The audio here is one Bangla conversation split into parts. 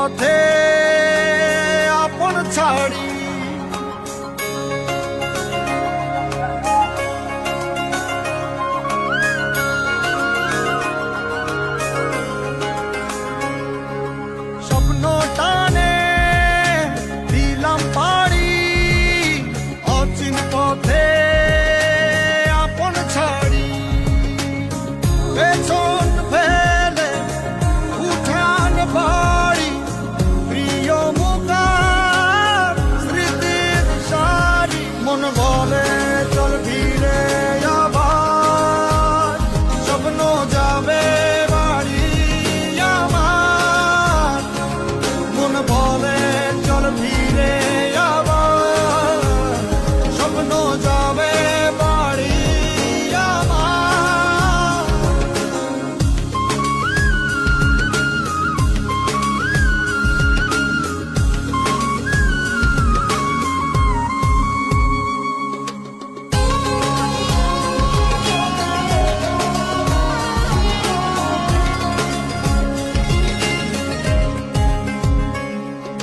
পথে আপন ছাড়ি স্বপ্ন টানে দিলাম পাড়ি অচিন পথে আপন ছাড়ি পেছন ফেলে উঠান বাড়ি প্রিয় মুখার স্মৃতির সারি মন বলে চল ফিরে আবার স্বপ্ন যাবে বাড়ি আমার মন বলে চল ফিরে আবার স্বপ্ন যাবে বাড়ি আমার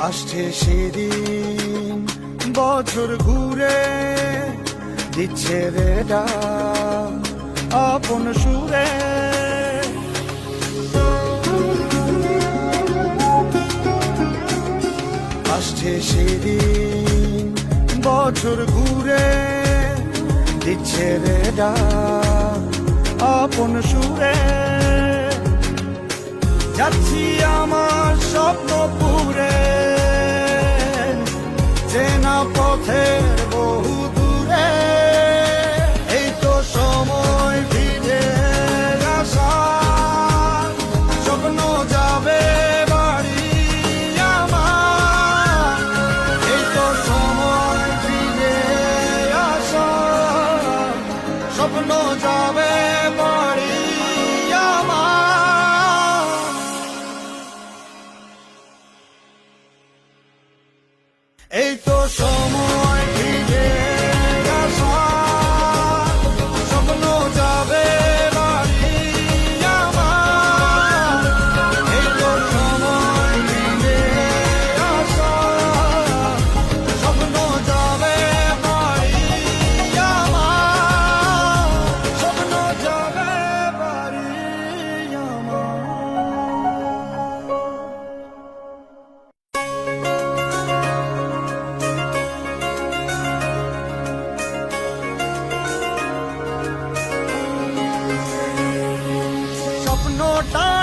আসছে সেদিন বছর ঘুরে দিচ্ছে রে ডাক আপন সুরে আসছে সেদিন বছর ঘুরে দিচ্ছে রে ডাক আপন সুরে যাচ্ছি আমার স্বপ্ন পুরে চেনা পথের বহু দূরে এই তো সময় ফিরে আসা স্বপ্ন যাবে বাড়ি আমার এই তো সময় ফিরে আসা স্বপ্ন যাবে বাড়ি আমার এই তো সময় ফিরে আসা স্বপ্ন যাবে বাড়ি আমার এই তো সময় ফিরে আসা স্বপ্ন যাবে বাড়ি আমার স্বপ্ন যাবে বাড়ি আমার স্বপ্নটা